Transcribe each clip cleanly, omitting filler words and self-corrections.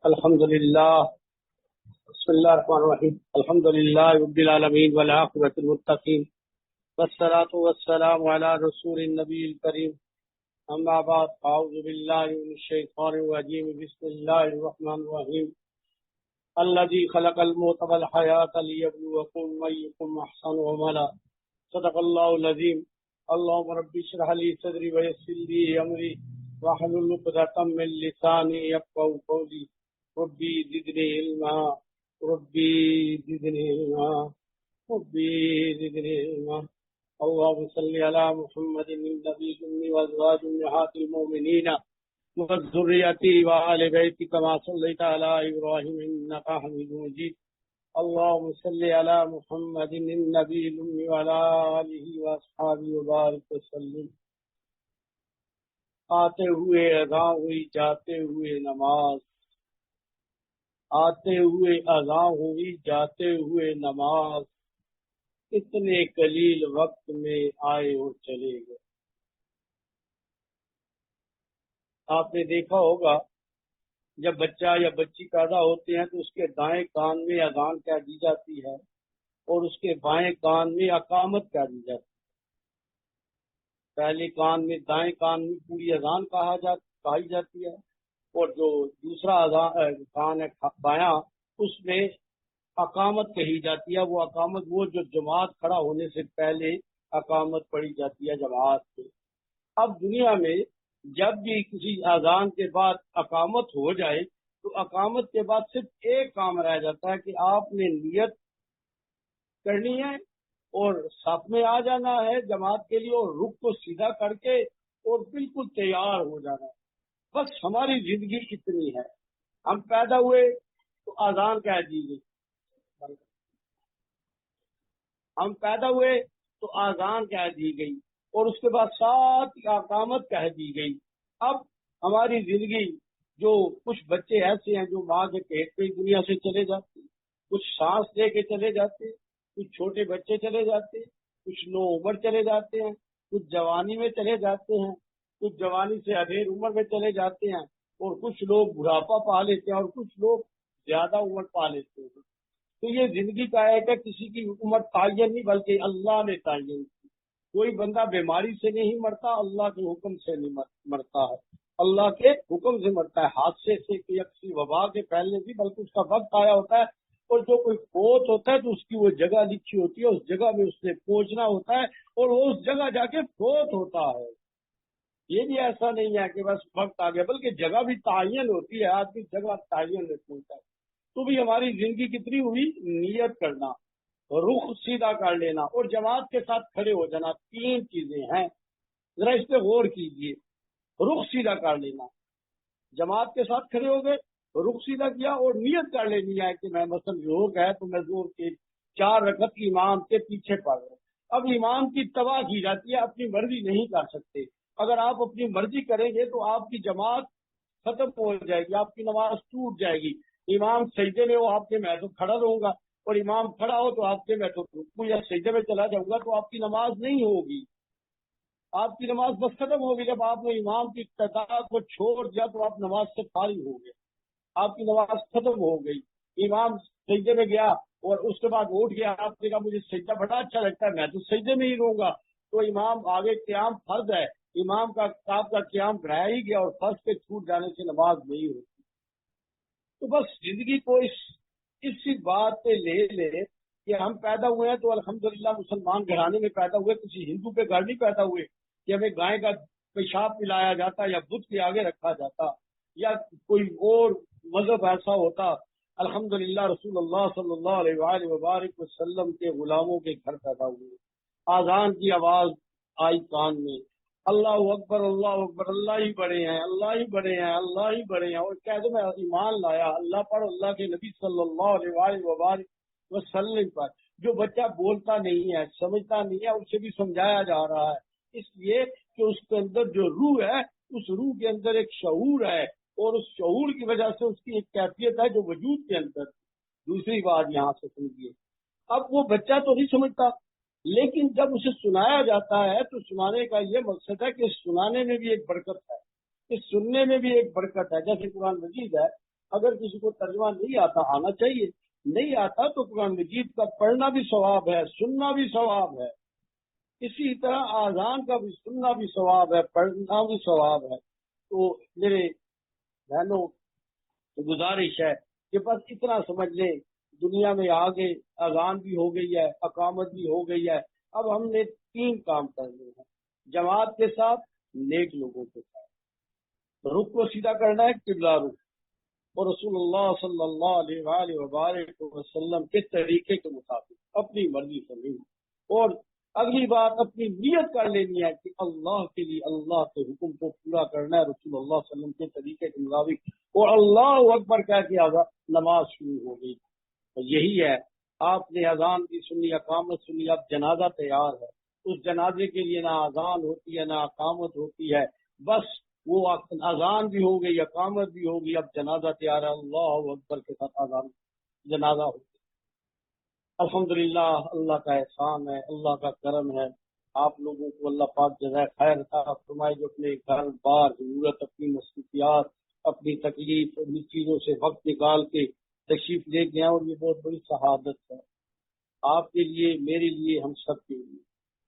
الحمد للہ بسم اللہ الرحمن الرحیم الحمد للہ رب العالمین والعاقبۃ للمتقین والصلاة والسلام علی رسول النبی الکریم اما بعد اعوذ باللہ من الشیطان الرجیم بسم اللہ الرحمن الرحیم الذی خلق الموت والحیاۃ لیبلوکم ایکم احسن عملا صدق اللہ العظیم اللہم رب اشرح لی صدری ویسر لی امری واحلل عقدۃ من لسانی یفقهوا قولی ربی زدنی علما ربی زدنی علما ربی زدنی علما اللهم صل علی محمد النبی الأمی وازواج امہات المؤمنین وذریته وآل بیته كما صلیت علی ابراہیم انک حمید مجید اللهم صل علی محمد النبی الأمی وعلی آلہ واصحابہ وبارک وسلم۔ آتے ہوئے اذاں ہوئی جاتے ہوئے نماز، آتے ہوئے اذاں ہوئی جاتے ہوئے نماز، اتنے قلیل وقت میں آئے اور چلے گئے۔ آپ نے دیکھا ہوگا جب بچہ یا بچی پیدا ہوتے ہیں تو اس کے دائیں کان میں اذان کہہ دی جاتی ہے اور اس کے بائیں کان میں اقامت کہہ دی جاتی ہے۔ پہلے کان میں دائیں کان میں پوری اذان کہی جاتی ہے اور جو دوسرا کان ہے بایاں اس میں اقامت کہی جاتی ہے۔ وہ اقامت وہ جو جماعت کھڑا ہونے سے پہلے اقامت پڑھی جاتی ہے جماعت سے۔ اب دنیا میں جب بھی کسی اذان کے بعد اقامت ہو جائے تو اقامت کے بعد صرف ایک کام رہ جاتا ہے کہ آپ نے نیت کرنی ہے اور صف میں آ جانا ہے جماعت کے لیے اور رخ کو سیدھا کر کے اور بالکل تیار ہو جانا ہے۔ بس ہماری زندگی اتنی ہے۔ ہم پیدا ہوئے تو اذان کہہ دی گئی، ہم پیدا ہوئے تو اذان کہہ دی گئی اور اس کے بعد ساتھ اقامت کہہ دی گئی۔ اب ہماری زندگی جو کچھ بچے ایسے ہیں جو ماں کے پیٹ پہ دنیا سے چلے جاتے، کچھ سانس لے کے چلے جاتے، کچھ چھوٹے بچے چلے جاتے، کچھ نو عمر چلے جاتے ہیں، کچھ جوانی میں چلے جاتے ہیں، کچھ جوانی سے ادھیر عمر میں چلے جاتے ہیں اور کچھ لوگ بڑھاپا پا لیتے ہیں اور کچھ لوگ زیادہ عمر پا لیتے ہیں۔ تو یہ زندگی کا ایک ہے، کسی کی عمر تعین نہیں بلکہ اللہ نے تعین کی۔ کوئی بندہ بیماری سے نہیں مرتا، اللہ کے حکم سے نہیں مرتا ہے، اللہ کے حکم سے مرتا ہے۔ حادثے سے کسی وبا کے پھیلنے سے بلکہ اس کا وقت آیا ہوتا ہے اور جو کوئی فوت ہوتا ہے تو اس کی وہ جگہ لکھی ہوتی ہے، اس جگہ میں اس نے پہنچنا ہوتا ہے اور وہ اس جگہ جا کے فوت ہوتا ہے۔ یہ بھی ایسا نہیں ہے کہ بس وقت آ گیا، بلکہ جگہ بھی تعین ہوتی ہے، آدمی جگہ تعین میں پہنچتا ہے۔ تو بھی ہماری زندگی کتنی ہوئی؟ نیت کرنا، رخ سیدھا کر لینا اور جماعت کے ساتھ کھڑے ہو جانا۔ تین چیزیں ہیں، ذرا اس پہ غور کیجئے۔ رخ سیدھا کر لینا، جماعت کے ساتھ کھڑے ہو گئے، رخ سیدھا کیا اور نیت کر لینی ہے کہ میں مثلا زور ہے تو میں زور کے 4 رکعت امام کے پیچھے پڑھ رہا ہوں۔ اب امام کی اتباع کی جاتی ہے، اپنی مرضی نہیں کر سکتے۔ اگر آپ اپنی مرضی کریں گے تو آپ کی جماعت ختم ہو جائے گی، آپ کی نماز ٹوٹ جائے گی۔ امام سجدے میں ہو آپ کے میں تو کھڑا رہوں گا اور امام کھڑا ہو تو آپ کے میں تو رکوع یا سجدے میں چلا جاؤں گا، تو آپ کی نماز نہیں ہوگی، آپ کی نماز بس ختم ہوگی۔ جب آپ نے امام کی اقتداء کو چھوڑ دیا تو آپ نماز سے فارغ ہو گئے، آپ کی نماز ختم ہو گئی۔ امام سجدے میں گیا اور اس کے بعد اٹھ گیا، آپ نے کہا مجھے سجدہ بڑا اچھا لگتا ہے، میں تو سجدے میں ہی رہوں گا، تو امام آگے قیام فرض ہے، امام کا آپ کا قیام گرایا ہی گیا اور فرض پہ چھوٹ جانے سے نماز نہیں ہوتی۔ تو بس زندگی کو اسی بات پہ لے لے کہ ہم پیدا ہوئے ہیں تو الحمدللہ مسلمان گھرانے میں پیدا ہوئے، کسی ہندو کے گھر نہیں پیدا ہوئے کہ ہمیں گائے کا پیشاب پلایا جاتا یا بت کے آگے رکھا جاتا یا کوئی اور مذہب ایسا ہوتا۔ الحمدللہ رسول اللہ صلی اللہ علیہ وآلہ وبارک وسلم کے غلاموں کے گھر پیدا ہوئے۔ آذان کی آواز آئی کان میں، اللہ اکبر اللہ اکبر، اللہ ہی بڑے ہیں، اللہ ہی بڑے ہیں، اللہ ہی بڑے ہیں، اور کہہ دو میں ایمان لایا اللہ پر، اللہ کے نبی صلی اللہ علیہ وآلہ وبارک وسلم پر۔ جو بچہ بولتا نہیں ہے، سمجھتا نہیں ہے، اسے بھی سمجھایا جا رہا ہے، اس لیے کہ اس کے اندر جو روح ہے، اس روح کے اندر ایک شعور ہے اور اس شعور کی وجہ سے اس کی ایک کیفیت ہے جو وجود کے اندر۔ دوسری بات یہاں سے سمجھیے، اب وہ بچہ تو نہیں سمجھتا، لیکن جب اسے سنایا جاتا ہے تو سنانے کا یہ مقصد ہے کہ سنانے میں بھی ایک برکت ہے، اس سننے میں بھی ایک برکت ہے۔ جیسے قرآن مجید ہے، اگر کسی کو ترجمہ نہیں آتا، آنا چاہیے، نہیں آتا تو قرآن مجید کا پڑھنا بھی ثواب ہے، سننا بھی ثواب ہے، اسی طرح آذان کا بھی سننا بھی ثواب ہے، پڑھنا بھی ثواب ہے۔ تو میرے بہنوں گزارش ہے کہ بس اتنا سمجھ لیں، دنیا میں آگے اذان بھی ہو گئی ہے، اقامت بھی ہو گئی ہے، اب ہم نے 3 کام کرنے ہیں، جماعت کے ساتھ، نیک لوگوں کے ساتھ، رخ کو سیدھا کرنا ہے، قبلہ رخ، اور رسول اللہ صلی اللہ علیہ وآلہ وبارک وسلم کے طریقے کے مطابق اپنی مرضی سے نہیں۔ اور اگلی بات اپنی نیت کر لینی ہے کہ اللہ کے لیے اللہ کے حکم کو پورا کرنا ہے، رسول اللہ صلی اللہ علیہ وسلم کے طریقے کے مطابق، اور اللہ اکبر کہہ کے نماز شروع ہو گئی۔ تو یہی ہے، آپ نے اذان بھی سنی، اقامت سنی، اب جنازہ تیار ہے، اس جنازے کے لیے نہ اذان ہوتی ہے نہ اقامت ہوتی ہے، بس وہ اذان بھی ہو گئی، اقامت بھی ہو گئی، اب جنازہ تیار ہے، اللہ اکبر کے ساتھ اذان جنازہ ہو گئی۔ الحمدللہ، اللہ کا احسان ہے، اللہ کا کرم ہے، آپ لوگوں کو اللہ پاک جزائے خیر عطا فرمائے، جو اپنے گھر بار ضرورت، اپنی مصروفیات، اپنی تکلیف اور اس چیزوں سے وقت نکال کے تشریف لے گئے، اور یہ بہت بڑی شہادت ہے آپ کے لیے، میرے لیے، ہم سب کے لیے۔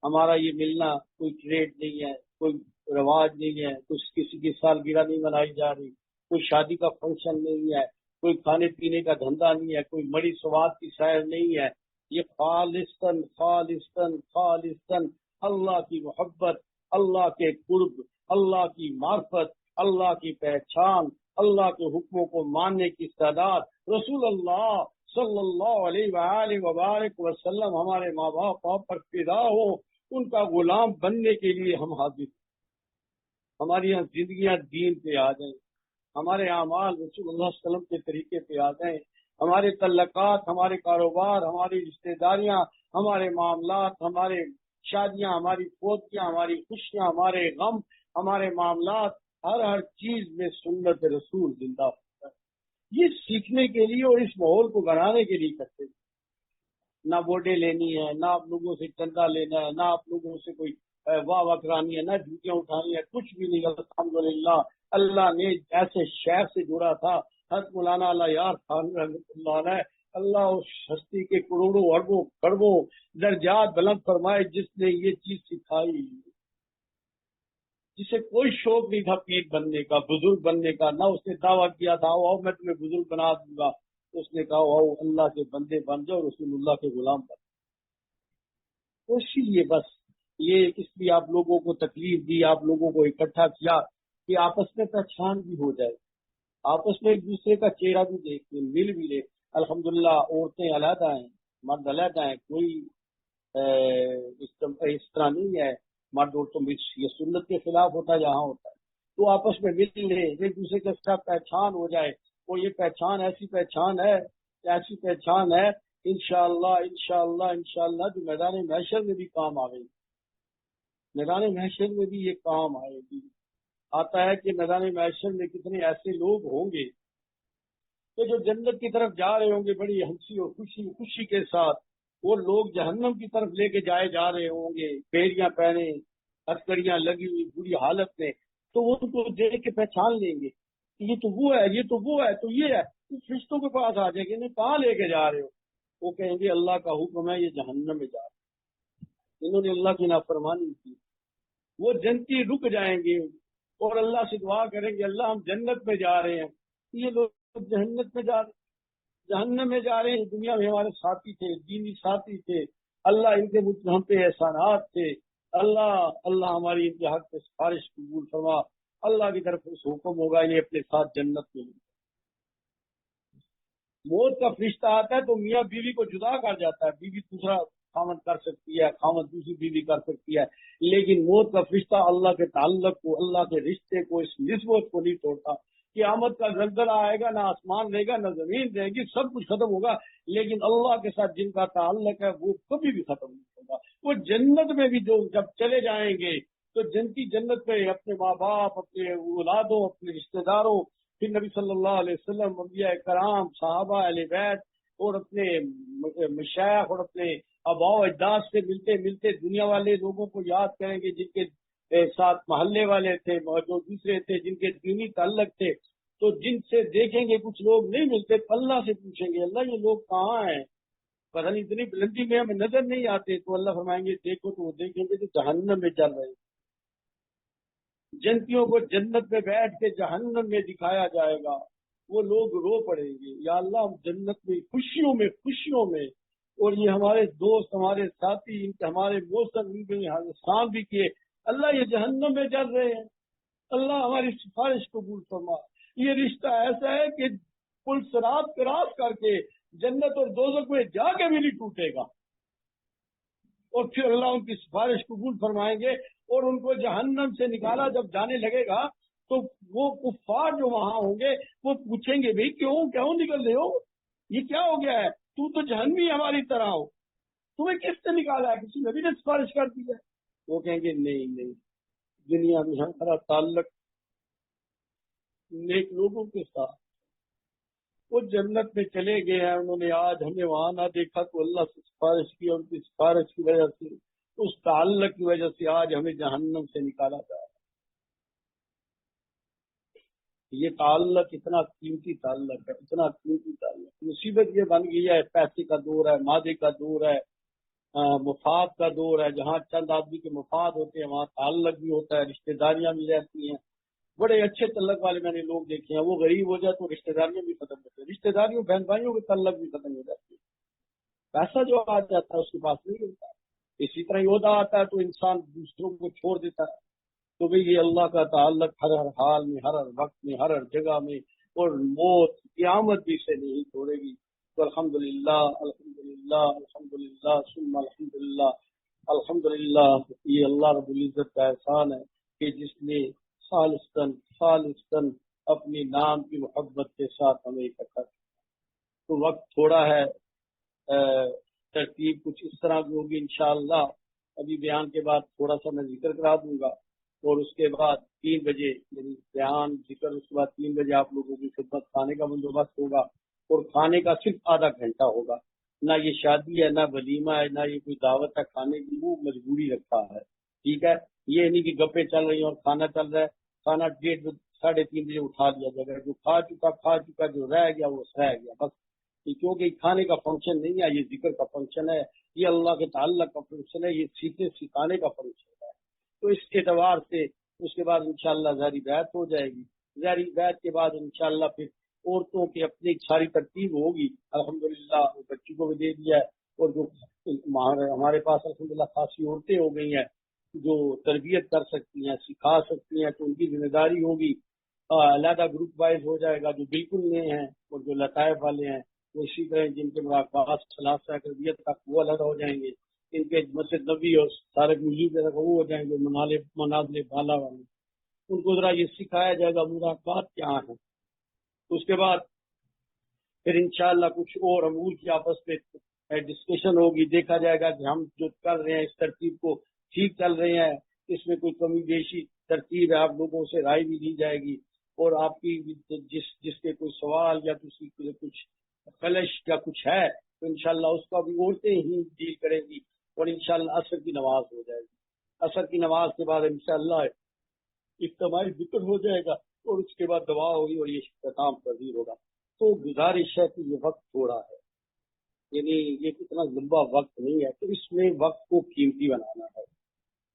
ہمارا یہ ملنا کوئی ٹریڈ نہیں ہے، کوئی رواج نہیں ہے، کسی کی سالگرہ نہیں منائی جا رہی، کوئی شادی کا فنکشن نہیں ہے، کوئی کھانے پینے کا دھندا نہیں ہے، کوئی مڑی سواد کی سیر نہیں ہے، یہ خالصتاً خالصتاً خالصتاً اللہ کی محبت، اللہ کے قرب، اللہ کی معرفت، اللہ کی پہچان، اللہ کے حکموں کو ماننے کی استعداد، رسول اللہ صلی اللہ علیہ وآلہ وبارک وسلم ہمارے ماں باپ پر فدا ہو، ان کا غلام بننے کے لیے ہم حاضر ہیں۔ ہماری یہاں زندگیاں دین پہ آ جائیں، ہمارے اعمال رسول اللہ صلی اللہ علیہ وسلم کے طریقے پہ آ جائیں، ہمارے تعلقات، ہمارے کاروبار، ہماری رشتہ داریاں، ہمارے معاملات، ہمارے شادیاں، ہماری فوتیاں، ہماری خوشیاں، ہمارے غم، ہمارے معاملات، ہر چیز میں سنت رسول زندہ ہوتا ہے۔ یہ سیکھنے کے لیے اور اس ماحول کو بنانے کے لیے کرتے ہیں۔ نہ ووٹیں لینی ہے، نہ آپ لوگوں سے چندہ لینا ہے، نہ آپ لوگوں سے کوئی واہ واہ کرانی ہے، نہ جھوٹیاں اٹھانی ہے، کچھ بھی نہیں۔ الحمدللہ اللہ نے ایسے شہر سے جوڑا تھا، حضرت مولانا اللہ یار خان رحمۃ اللہ علیہ، اللہ اس ہستی کے کروڑوں اربوں کروڑوں درجات بلند فرمائے، جس نے یہ چیز سکھائی، جسے کوئی شوق نہیں تھا پیر بننے کا، بزرگ بننے کا، نہ اس نے دعویٰ کیا تھا آؤ میں تمہیں بزرگ بنا دوں گا، اس نے کہا آؤ اللہ کے بندے بن جاؤ، رسول اللہ کے غلام بن جاؤ۔ تو اسی لیے بس یہ اس لیے آپ لوگوں کو تکلیف دی، آپ لوگوں کو اکٹھا کیا کہ آپس میں پہچان بھی ہو جائے، آپس میں ایک دوسرے کا چہرہ بھی دیکھ لیں، مل بھی لے۔ الحمدللہ عورتیں علیحدہ ہیں، مرد علیحدہ ہیں، کوئی اس طرح نہیں ہے، مرد عورتوں میں یہ سنت کے خلاف ہوتا ہے، جہاں ہوتا ہے تو آپس میں مل لے، ایک دوسرے کے ساتھ پہچان ہو جائے، اور یہ پہچان ایسی پہچان ہے انشاءاللہ انشاءاللہ انشاءاللہ جو میدان محشر میں بھی کام آئے گی، میدان محشر میں بھی یہ کام آئے گی۔ آتا ہے کہ میدان محشر میں کتنے ایسے لوگ ہوں گے کہ جو جنت کی طرف جا رہے ہوں گے بڑی ہنسی اور خوشی کے ساتھ، وہ لوگ جہنم کی طرف لے کے جائے جا رہے ہوں گے، بیڑیاں پہنے، ہتھکڑیاں لگی ہوئی بری حالت میں، تو وہ ان کو دیکھ کے پہچان لیں گے کہ یہ تو وہ ہے، یہ تو وہ ہے، تو یہ ہے، تو فرشتوں کے پاس آ جائیں گے، انہیں کہاں لے کے جا رہے ہو؟ وہ کہیں گے اللہ کا حکم ہے، یہ جہنم میں جا رہے ہیں، انہوں نے اللہ کی نافرمانی کی۔ وہ جنتی رک جائیں گے اور اللہ سے دعا کریں گے اللہ ہم جنت میں جا رہے ہیں، یہ لوگ جہنت میں جا رہے ہیں، جہنم میں جا رہے ہیں۔ دنیا میں ہمارے ساتھی تھے، دینی ساتھی تھے، اللہ ان کے ہم پہ احسانات تھے، اللہ ہماری ان کے حق پہ سفارش قبول فرما، اللہ کی طرف سے حکم ہوگا یہ اپنے ساتھ جنت میں لے۔ موت کا فرشتہ آتا ہے تو میاں بیوی کو جدا کر جاتا ہے، بیوی دوسرا خامد کر سکتی ہے، خامد دوسری بیوی کر سکتی ہے، لیکن موت کا فرشتہ اللہ کے تعلق کو، اللہ کے رشتے کو، اس نسبت کو نہیں توڑتا۔ قیامت کا زلزلہ آئے گا، نہ آسمان رہے گا، نہ زمین رہے گی، سب کچھ ختم ہوگا، لیکن اللہ کے ساتھ جن کا تعلق ہے وہ کبھی بھی ختم نہیں ہوگا۔ وہ جنت میں بھی جو جب چلے جائیں گے تو جنتی جنت میں اپنے ماں باپ، اپنے اولادوں، اپنے رشتہ داروں، پھر نبی صلی اللہ علیہ وسلم، انبیاء کرام، صحابہ، اہل بیت اور اپنے مشائخ اور اپنے آباء و اجداد سے ملتے ملتے دنیا والے لوگوں کو یاد کریں گے، جن کے ساتھ محلے والے تھے، جو دوسرے تھے، جن کے دینی تعلق تھے، تو جن سے دیکھیں گے کچھ لوگ نہیں ملتے، اللہ سے پوچھیں گے اللہ یہ لوگ کہاں ہیں، پتہ نہیں اتنی بلندی میں ہمیں نظر نہیں آتے، تو اللہ فرمائیں گے دیکھو، تو وہ دیکھیں گے تو جہنم میں چل رہے ہیں۔ جنتیوں کو جنت میں بیٹھ کے جہنم میں دکھایا جائے گا، وہ لوگ رو پڑیں گے یا اللہ ہم جنت میں خوشیوں میں خوشیوں میں، اور یہ ہمارے دوست ہمارے ساتھی ان کے ہمارے موسم حسان بھی کیے، اللہ یہ جہنم میں جل رہے ہیں، اللہ ہماری سفارش قبول فرما۔ یہ رشتہ ایسا ہے کہ پل صراط کراس کر کے جنت اور دوزخ میں جا کے بھی نہیں ٹوٹے گا، اور پھر اللہ ان کی سفارش قبول فرمائیں گے، اور ان کو جہنم سے نکالا جب جانے لگے گا تو وہ کفار جو وہاں ہوں گے وہ پوچھیں گے بھئی کیوں نکل رہے ہو، یہ کیا ہو گیا ہے، تو جہنمی ہماری طرح ہو، تمہیں کس نے نکالا ہے، کسی نبی نے سفارش کر دی ہے؟ وہ کہیں گے نہیں، دنیا میں ہمارا تعلق نیک لوگوں کے ساتھ، وہ جنت میں چلے گئے ہیں، انہوں نے آج ہمیں وہاں نہ دیکھا تو اللہ سے سفارش کی، اور ان کی سفارش کی وجہ سے، اس تعلق کی وجہ سے آج ہمیں جہنم سے نکالا جا رہا ہے۔ یہ تعلق اتنا قیمتی تعلق ہے، اتنا قیمتی تعلق، مصیبت یہ بن گئی ہے، پیسے کا دور ہے، مادے کا دور ہے، مفاد کا دور ہے، جہاں چند آدمی کے مفاد ہوتے ہیں وہاں تعلق بھی ہوتا ہے، رشتہ داریاں بھی رہتی ہیں۔ بڑے اچھے تعلق والے میں نے لوگ دیکھے ہیں، وہ غریب ہو جائے تو رشتہ داریاں بھی ختم ہوتی ہیں، رشتہ داریوں بہن بھائیوں کے تعلق بھی ختم ہو جاتے ہیں، پیسہ جو آ جاتا ہے اس کے پاس نہیں ملتا۔ اسی طرح عہدہ آتا ہے تو انسان دوسروں کو چھوڑ دیتا ہے، تو بھئی یہ اللہ کا تعلق ہر حال میں، ہر وقت میں، ہر جگہ میں، اور موت قیامت بھی سے نہیں چھوڑے گی۔ تو الحمدللہ الحمدللہ الحمدللہ ثم الحمدللہ الحمدللہ، یہ اللہ رب العزت کا احسان ہے کہ جس نے خالصتاً اپنی نام کی محبت کے ساتھ ہمیں اکٹھا کیا۔ تو وقت تھوڑا ہے، ترتیب کچھ اس طرح کی ہوگی انشاءاللہ، ابھی بیان کے بعد تھوڑا سا میں ذکر کرا دوں گا، اور اس کے بعد 3 بجے یعنی بیان ذکر، اس کے بعد 3 بجے آپ لوگوں کی خدمت کھانے کا بندوبست ہوگا، اور کھانے کا صرف آدھا گھنٹہ ہوگا، نہ یہ شادی ہے، نہ ولیمہ ہے، نہ یہ کوئی دعوت ہے کھانے کی، وہ مجبوری رکھا ہے، ٹھیک ہے؟ یہ نہیں کہ گپیں چل رہی ہیں اور کھانا چل رہا ہے، کھانا 1:30 3:30 بجے اٹھا دیا جائے گا، جو کھا چکا جو رہ گیا وہ رہ گیا بس، کیونکہ کھانے کا فنکشن نہیں ہے، یہ ذکر کا فنکشن ہے، یہ اللہ کے تعلق کا فنکشن ہے، یہ سیکھنے سکھانے کا فنکشن ہے۔ تو اس اعتبار سے اس کے بعد انشاءاللہ ظاہری بیعت ہو جائے گی، ظاہری بیعت کے بعد انشاءاللہ پھر عورتوں کی اپنی ساری ترتیب ہوگی، الحمدللہ وہ بچی کو بھی دے دیا ہے، اور جو ہمارے پاس الحمدللہ خاصی عورتیں ہو گئی ہیں جو تربیت کر سکتی ہیں، سکھا سکتی ہیں، تو ان کی ذمہ داری ہوگی، علیحدہ گروپ وائز ہو جائے گا، جو بالکل نئے ہیں اور جو لطائف والے ہیں وہ اسی طرح جن کے مراقبات صلاح تربیت تک وہ علیحدہ ہو جائیں گے، ان کے مسجد نبی اور سارے موجود وہ ہو جائیں گے، منازل بالا والے، ان کو ذرا یہ سکھایا جائے گا مراقبات کیا ہیں۔ اس کے بعد پھر انشاءاللہ کچھ اور امور کی آپس میں ڈسکشن ہوگی، دیکھا جائے گا کہ ہم جو کر رہے ہیں اس ترتیب کو ٹھیک چل رہے ہیں، اس میں کوئی کمی بیشی ترتیب ہے، آپ لوگوں سے رائے بھی لی جائے گی، اور آپ کی جس کے کوئی سوال یا کسی کے کچھ خلش یا کچھ ہے تو انشاءاللہ اس کا بھی عورتیں ہی ڈیل کریں گی، اور انشاءاللہ عصر کی نماز ہو جائے گی، عصر کی نماز کے بعد انشاءاللہ اجتماعی ذکر ہو جائے گا، اور اس کے بعد دعا ہوگی اور یہ اختتام پذیر ہوگا۔ تو گزارش ہے کہ یہ وقت تھوڑا ہے، یعنی یہ اتنا لمبا وقت نہیں ہے، تو اس میں وقت کو قیمتی بنانا ہے،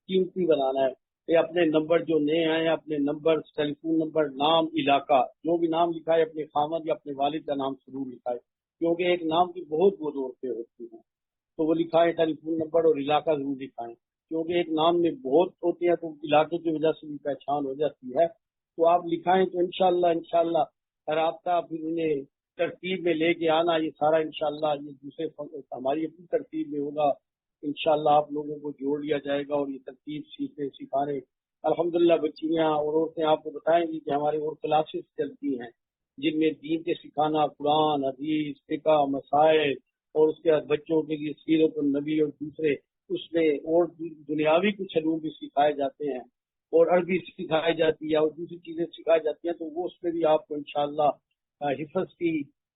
قیمتی بنانا ہے۔ یہ اپنے نمبر جو نئے آئے ہیں، اپنے نمبر، ٹیلی فون نمبر، نام، علاقہ، جو بھی نام لکھا ہے اپنے خامد یا اپنے والد کا نام ضرور لکھائے، کیونکہ ایک نام کی بہت عورتیں ہوتی ہیں، تو وہ لکھائیں، ٹیلی فون نمبر اور علاقہ ضرور لکھائیں، کیونکہ ایک نام میں بہت ہوتے ہیں تو علاقے کی وجہ سے بھی پہچان ہو جاتی ہے، تو آپ لکھائیں تو انشاءاللہ رابطہ پھر انہیں ترتیب میں لے کے آنا، یہ سارا انشاءاللہ یہ دوسرے ہماری اپنی ترتیب میں ہوگا، انشاءاللہ آپ لوگوں کو جوڑ لیا جائے گا، اور یہ ترتیب سیکھنے سکھانے الحمدللہ بچیاں اور عورتیں آپ کو بتائیں گی کہ ہماری اور کلاسز چلتی ہیں جن میں دین کے سکھانا، قرآن، حدیث، فقہ، مسائل، اور اس کے بعد بچوں کے لیے سیرت النبی اور دوسرے اس میں اور دنیاوی کچھ علوم بھی سکھائے جاتے ہیں، اور عربی سکھائی جاتی ہے اور دوسری چیزیں سکھائی جاتی ہیں، تو وہ اس میں بھی آپ کو انشاءاللہ حفظ کی،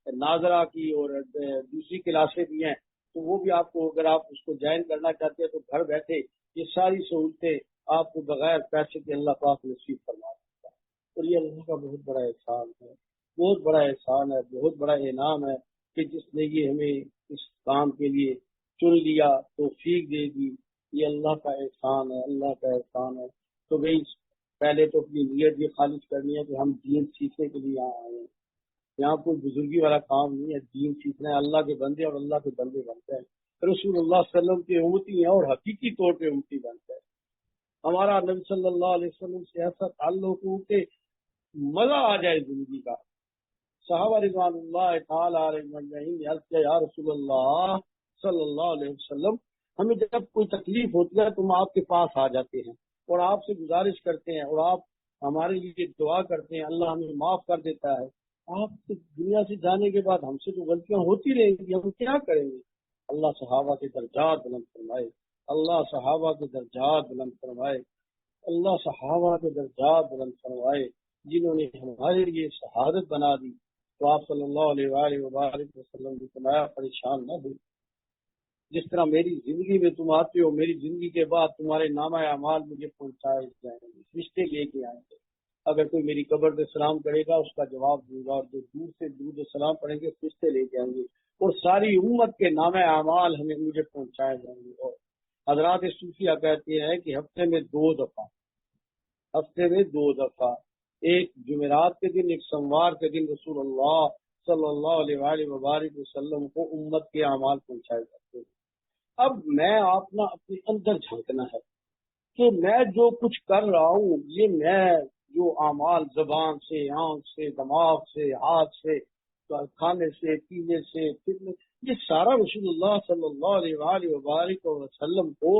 ناظرہ کی اور دوسری کلاسیں بھی ہیں، تو وہ بھی آپ کو اگر آپ اس کو جوائن کرنا چاہتے ہیں تو گھر بیٹھے یہ ساری سہولتیں آپ کو بغیر پیسے کے اللہ پاک نصیب فرما سکتا ہے۔ اور یہ اللہ کا بہت بڑا احسان ہے، بہت بڑا احسان ہے، بہت بڑا انعام ہے کہ جس نے یہ ہمیں اس کام کے لیے چن لیا، توفیق دے دی، یہ اللہ کا احسان ہے، اللہ کا احسان ہے۔ تو بھائی پہلے تو اپنی نیت یہ خالص کرنی ہے کہ ہم دین سیکھنے کے لیے یہاں آئے ہیں، یہاں کوئی بزرگی والا کام نہیں ہے، دین سیکھنا ہے، اللہ کے بندے اور اللہ کے بندے بنتے ہیں، رسول اللہ صلی اللہ علیہ وسلم کے امتی ہیں اور حقیقی طور پہ امتی بنتے ہیں۔ ہمارا نبی صلی اللہ علیہ وسلم سے ایسا تعلق ہو کہ مزہ آ جائے زندگی کا۔ صحابہ رضوان اللہ تعالی علیہ مجمعین عرض کیا یا رسول اللہ صلی اللہ علیہ وسلم، ہمیں جب کوئی تکلیف ہوتی ہے تو ہم آپ کے پاس آ جاتے ہیں اور آپ سے گزارش کرتے ہیں اور آپ ہمارے لیے دعا کرتے ہیں، اللہ ہمیں معاف کر دیتا ہے۔ آپ دنیا سے جانے کے بعد ہم سے تو غلطیاں ہوتی رہیں گی، ہم کیا کریں گے؟ اللہ صحابہ کے درجات بلند فرمائے، اللہ صحابہ کے درجات بلند فرمائے، اللہ صحابہ کے درجات بلند فرمائے جنہوں نے ہمارے لیے شہادت بنا دی۔ تو آپ صلی اللہ علیہ وآلہ وبارک وسلم کی فرمایا پریشان نہ ہو، جس طرح میری زندگی میں تم آتے ہو، میری زندگی کے بعد تمہارے نامہ اعمال مجھے پہنچائے جائیں گے، رشتے لے کے آئیں گے۔ اگر کوئی میری قبر پہ سلام کرے گا اس کا جواب دوں گا، اور جو دور سے درود و سلام پڑھیں گے رشتے لے کے آئیں گے، اور ساری امت کے نامہ اعمال ہمیں مجھے پہنچائے جائیں گے۔ اور حضرات صوفیہ کہتے ہیں کہ ہفتے میں دو دفعہ ایک جمعرات کے دن، ایک سوموار کے دن رسول اللہ صلی اللہ علیہ وآلہ وبارک وسلم کو امت کے اعمال پہنچائے جاتے ہیں۔ اب میں آپ نہ اپنے اندر جھانکنا ہے کہ میں جو کچھ کر رہا ہوں، یہ میں جو اعمال زبان سے، آنکھ سے، دماغ سے، ہاتھ سے، کھانے سے، پینے سے، پھرنے، یہ سارا رسول اللہ صلی اللہ علیہ وآلہ وبارک وسلم کو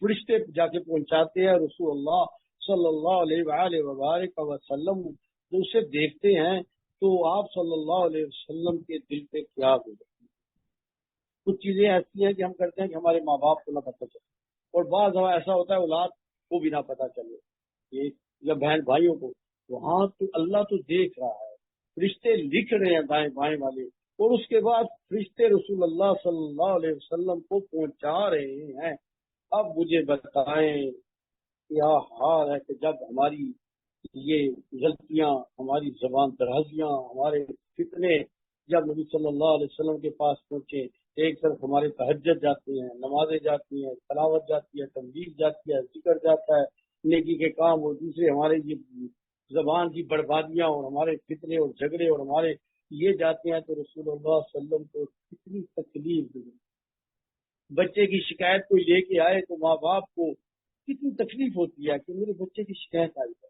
فرشتے جا کے پہنچاتے ہیں۔ رسول اللہ صلی اللہ علیہ وآلہ وبارک وسلم جو اسے دیکھتے ہیں تو آپ صلی اللہ علیہ وسلم کے دل پہ کیا گزرتی ہے۔ کچھ چیزیں ایسی ہیں کہ ہم کرتے ہیں کہ ہمارے ماں باپ کو نہ پتہ چلے، اور بعض دفعہ ایسا ہوتا ہے اولاد کو بھی نہ پتہ چلے، یہ یا بہن بھائیوں کو، وہاں تو اللہ تو دیکھ رہا ہے، فرشتے لکھ رہے ہیں دائیں بائیں والے، اور اس کے بعد فرشتے رسول اللہ صلی اللہ علیہ وسلم کو پہنچا رہے ہیں۔ اب مجھے بتائیں کیا حال ہے کہ جب ہماری یہ غلطیاں، ہماری زبان درازیاں، ہمارے فتنے جب نبی صلی اللہ علیہ وسلم کے پاس پہنچے، ایک طرف ہمارے تہجد جاتے ہیں، نمازیں جاتی ہیں، تلاوت جاتی ہے، تنبیہ جاتی ہے، ذکر جاتا ہے، نیکی کے کام، اور دوسرے ہمارے یہ زبان کی بربادیاں اور ہمارے فتنے اور جھگڑے اور ہمارے یہ جاتے ہیں، تو رسول اللہ صلی اللہ علیہ وسلم کو کتنی تکلیف دی۔ بچے کی شکایت کوئی لے کے آئے تو ماں باپ کو کتنی تکلیف ہوتی ہے کہ میرے بچے کی شکایت آئی ہے۔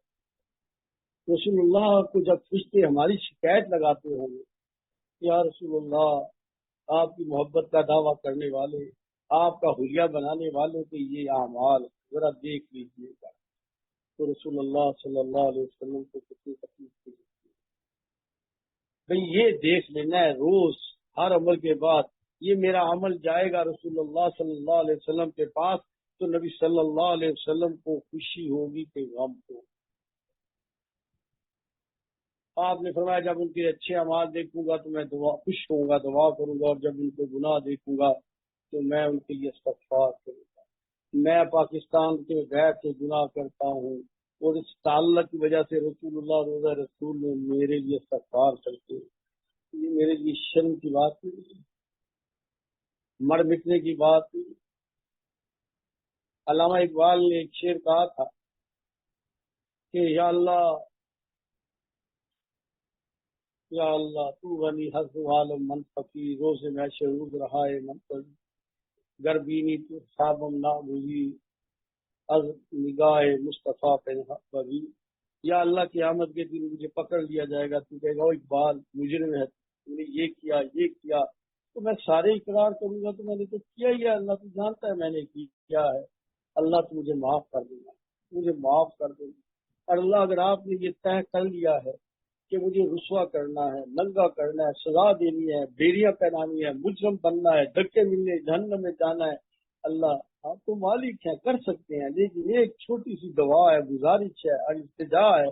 رسول اللہ کو جب فرشتے ہماری شکایت لگاتے ہوں گے، یا رسول اللہ آپ کی محبت کا دعویٰ کرنے والے، آپ کا حلیہ بنانے والوں کے یہ اعمال ذرا دیکھ لیجیے گا، تو رسول اللہ صلی اللہ علیہ وسلم کو کتنی تکلیف ہوتی ہے۔ بھئی یہ دیکھ لینا ہے روز ہر عمل کے بعد، یہ میرا عمل جائے گا رسول اللہ صلی اللہ علیہ وسلم کے پاس تو نبی صلی اللہ علیہ وسلم کو خوشی ہوگی کہ غم کو۔ آپ نے فرمایا جب ان کے اچھے اعمال دیکھوں گا تو میں خوش ہوں گا، دعا کروں گا، اور جب ان کے گناہ دیکھوں گا تو میں ان کے لیے استغفار کروں گا۔ میں پاکستان کے غیر سے گناہ کرتا ہوں اور اس تعلق کی وجہ سے رسول اللہ روزہ رسول نے میرے لیے استغفار کرتے ہیں، یہ میرے لیے شرم کی بات نہیں، مر مٹنے کی بات نہیں۔ علامہ اقبال نے ایک شعر کہا تھا کہ یا اللہ تو غنی حض عالم من فقیر، روز میں شروع رہا ہے من گربینی تو صابم نابوی از نگاہ مصطفیٰ پہ بی۔ یا اللہ قیامت کے دن مجھے پکڑ لیا جائے گا، تو کہے گا اقبال مجرم ہے، تم نے یہ کیا، تو میں سارے اقرار کروں گا تو میں نے تو کیا ہی ہے، اللہ تو جانتا ہے میں نے کیا ہے، اللہ تو مجھے معاف کر دینا، مجھے معاف کر دینا۔ اور اللہ اگر آپ نے یہ طے کر لیا ہے کہ مجھے رسوا کرنا ہے، ننگا کرنا ہے، سزا دینی ہے، بیڑیاں پہنانی ہے، مجرم بننا ہے، دھکے ملنے، جہنم میں جانا ہے، اللہ آپ تو مالک ہیں، کر سکتے ہیں، لیکن ایک چھوٹی سی دعا ہے، گزارش ہے اور التجا ہے،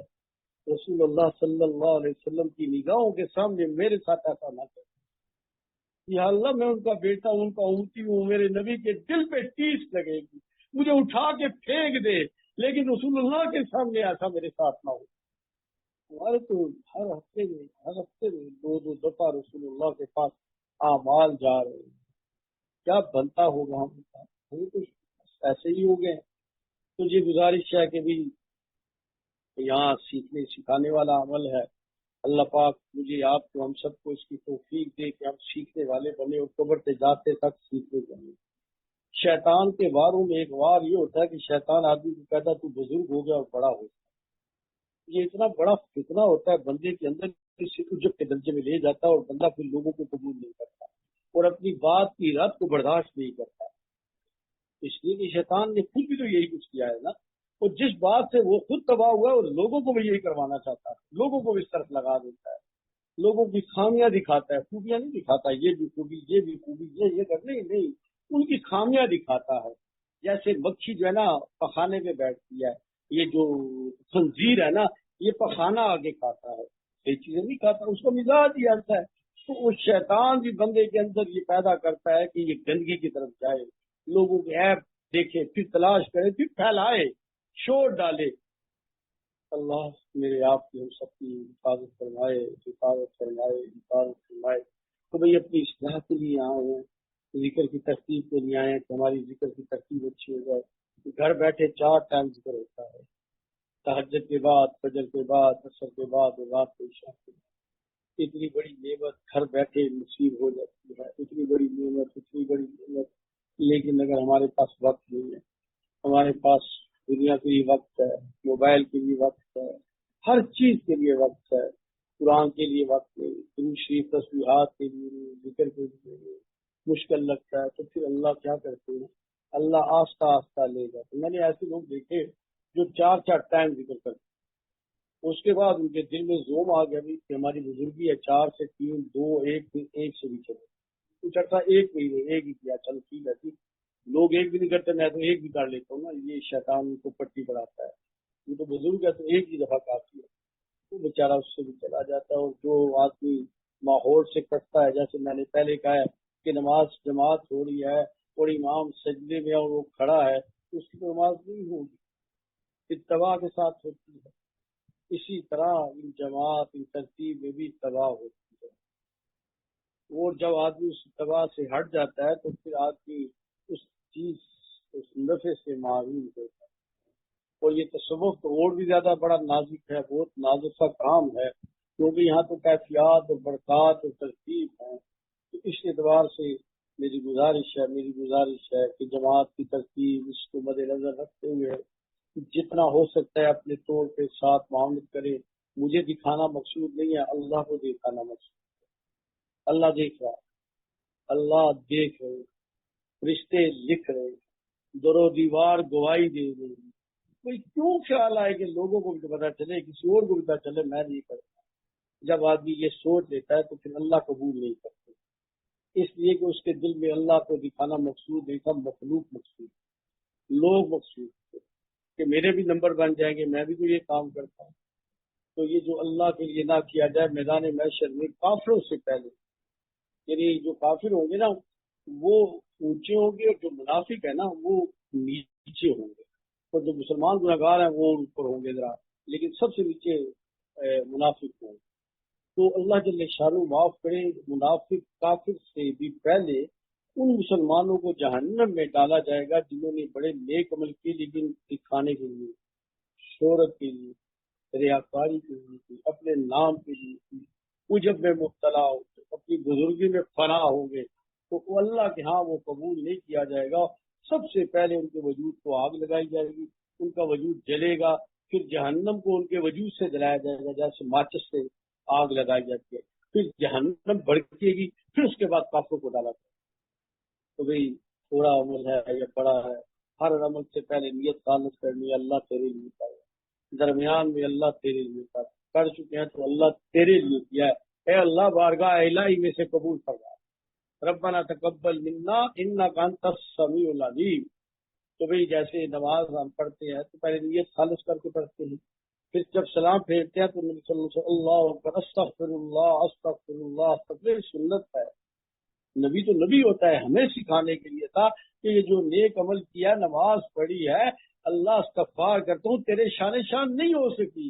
رسول اللہ صلی اللہ علیہ وسلم کی نگاہوں کے سامنے میرے ساتھ ایسا نہ کرے۔ یا اللہ میں ان کا بیٹا ہوں، ان کا امتی ہوں، میرے نبی کے دل پہ ٹیس لگے گی، مجھے اٹھا کے پھینک دے، لیکن رسول اللہ کے سامنے ایسا میرے ساتھ نہ ہو۔ ہمارے تو ہر ہفتے میں 2 دفعہ رسول اللہ کے پاس اعمال جا رہے ہیں. کیا بنتا ہوگا ہم تو ایسے ہی ہو گئے ہیں. تو یہ گزارش ہے کہ بھی یہاں سیکھنے سکھانے والا عمل ہے. اللہ پاک مجھے آپ کو ہم سب کو اس کی توفیق دے کہ ہم سیکھنے والے بنے اور قبر سے جاتے تک سیکھنے بنے. شیطان کے واروں میں ایک وار یہ ہوتا ہے کہ شیطان آدمی کو کہتا ہے تو بزرگ ہو گیا اور بڑا ہو گیا. یہ اتنا بڑا فتنہ ہوتا ہے بندے کے اندر، کسی عجب کے درجے میں لے جاتا ہے اور بندہ پھر لوگوں کو قبول نہیں کرتا اور اپنی بات کی رد کو برداشت نہیں کرتا. اس لیے کہ شیطان نے خود بھی تو یہی کچھ کیا ہے نا. اور جس بات سے وہ خود تباہ ہوا ہے اور لوگوں کو بھی یہی کروانا چاہتا ہے، لوگوں کو بھی اس طرف لگا دیتا ہے، لوگوں کی خامیاں دکھاتا ہے، خوبیاں نہیں دکھاتا. یہ بھی خوبی، یہ بھی خوبی، یہ کر نہیں، ان کی خامیاں دکھاتا ہے. جیسے مکھی جو ہے نا پخانے پہ بیٹھتی ہے، یہ جو خنزیر ہے نا یہ پخانا آگے کھاتا ہے، یہ چیزیں نہیں کھاتا، اس کو مزاج ہی ایسا ہے. تو اس شیطان بھی بندے کے اندر یہ پیدا کرتا ہے کہ یہ گندگی کی طرف جائے، لوگوں کے عیب دیکھے، پھر تلاش کرے، پھر پھیلائے، شور ڈالے. اللہ میرے آپ کی ہم سب کی حفاظت فرمائے، حفاظت فرمائے، حفاظت فرمائے. تو بھئی اپنی اصلاح کے لیے آئے ہیں، ذکر کی ترتیب کے لیے آئے ہیں کہ ہماری ذکر کی ترتیب اچھی ہو جائے. گھر بیٹھے 4 ٹائم ذکر ہوتا ہے، تہجد کے بعد، فجر کے بعد، عصر کے بعد اور رات کو عشاء کے بعد. اتنی بڑی نعمت گھر بیٹھے نصیب ہو جاتی ہے، اتنی بڑی نعمت، اتنی بڑی نعمت. لیکن اگر ہمارے پاس وقت نہیں ہے، ہمارے پاس دنیا کے لیے وقت ہے، موبائل کے لیے وقت ہے، ہر چیز کے لیے وقت ہے، قرآن کے لیے وقت نہیں، درود شریف تسبیحات کے لیے نہیں، ذکر کے لیے نہیں، مشکل لگتا ہے. تو پھر اللہ کیا کرتے ہیں؟ اللہ آہستہ آہستہ لے جاتے. میں نے ایسے لوگ دیکھے جو 4 ٹائم ذکر کرتے ہیں، اس کے بعد ان کے دل میں زوم آ گیا بھی کہ ہماری بزرگی ہے، 4 سے 3، 2، 1، ایک سے بھی چلے. کچھ عرصہ ایک نہیں ہے، ایک ہی کیا، چلو ٹھیک ہے ٹھیک. لوگ ایک بھی نہیں کرتے، میں تو ایک بھی کر لیتا ہوں نا. یہ شیطان کو پٹی بڑھاتا ہے. یہ تو بزرگ ہے تو ایک ہی دفعہ کافی ہے. تو بیچارہ اس سے بھی چلا جاتا ہے. اور جو آدمی ماحول سے کٹتا ہے، جیسے میں نے پہلے کہا ہے کہ نماز جماعت ہو رہی ہے اور امام سجدے میں اور وہ کھڑا ہے تو اس کی تو نماز نہیں ہوگی، اتباع کے ساتھ ہوتی ہے. اسی طرح ان جماعت، ان ترتیب میں بھی اتباع ہوتی ہے. اور جب آدمی اس اتباع سے ہٹ جاتا ہے تو پھر آدمی اس چیز، اس نفع سے معروم ہوتا ہے. اور یہ تصوف تو اور بھی زیادہ بڑا نازک ہے، بہت نازک سا کام ہے، کیونکہ یہاں تو کیفیات اور برکات اور ترتیب ہیں. تو اس اعتبار سے میری گزارش ہے کہ جماعت کی ترتیب اس کو مد نظر رکھتے ہوئے جتنا ہو سکتا ہے اپنے طور پہ ساتھ معاونت کرے. مجھے دکھانا مقصود نہیں ہے، اللہ کو دکھانا مقصود. اللہ دیکھ رہا، اللہ دیکھ رہے، رشتے لکھ رہے، در و دیوار گواہی دے رہے. کوئی کیوں خیال آئے کہ لوگوں کو بھی پتا چلے، کسی اور کو بھی پتا چلے میں نہیں کرتا. جب آدمی یہ سوچ لیتا ہے تو پھر اللہ قبول نہیں کرتے، اس لیے کہ اس کے دل میں اللہ کو دکھانا مقصود نہیں تھا، مخلوق مقصود، لوگ مقصود تھے کہ میرے بھی نمبر بن جائیں گے، میں بھی تو یہ کام کرتا ہوں. تو یہ جو اللہ کے لیے نہ کیا جائے میدان محشر میں کافروں سے پہلے، یعنی جو کافر ہوں گے نا وہ اونچے ہوں گے اور جو منافق ہے نا وہ نیچے ہوں گے، اور جو مسلمان گناہگار ہیں وہ اوپر ہوں گے ذرا، لیکن سب سے نیچے منافق ہوں گے. تو اللہ جل شانہ معاف کرے، منافق کافر سے بھی پہلے ان مسلمانوں کو جہنم میں ڈالا جائے گا جنہوں نے بڑے نیک عمل کیے لیکن دکھانے کے لیے، شہرت کے لیے، ریاکاری کے لیے، اپنے نام کے لیے، عجب میں مبتلا ہو، اپنی بزرگی میں فنا ہوں گے تو وہ اللہ کے ہاں وہ قبول نہیں کیا جائے گا. سب سے پہلے ان کے وجود کو آگ لگائی جائے گی، ان کا وجود جلے گا، پھر جہنم کو ان کے وجود سے جلایا جائے گا جیسے ماچس سے آگ لگائی جاتی ہے، پھر جہنم بھڑکے گی، پھر اس کے بعد کافروں کو ڈالا جائے گا. تو بھئی تھوڑا عمل ہے یا بڑا ہے، ہر عمل سے پہلے نیت خالص کرنی ہے، اللہ تیرے لیے کر، درمیان میں اللہ تیرے لیے کر چکے ہیں تو اللہ تیرے لیے کیا ہے. اے اللہ بارگاہ الہی میں سے قبول فرما، ربنا تقبل منا انک انت السمیع العلیم. تو بھئی جیسے نماز ہم پڑھتے ہیں تو پہلے نیت خالص کر کے پڑھتے ہیں، پھر جب سلام پھیرتے ہیں تو نبی صلی اللہ علیہ وسلم اللہ اکبر، استغفر اللہ استغفر اللہ استغفر. سنت ہے، نبی تو نبی ہوتا ہے، ہمیں سکھانے کے لیے تھا کہ یہ جو نیک عمل کیا، نماز پڑھی ہے، اللہ استغفار کرتا ہوں تیرے شان نہیں ہو سکی،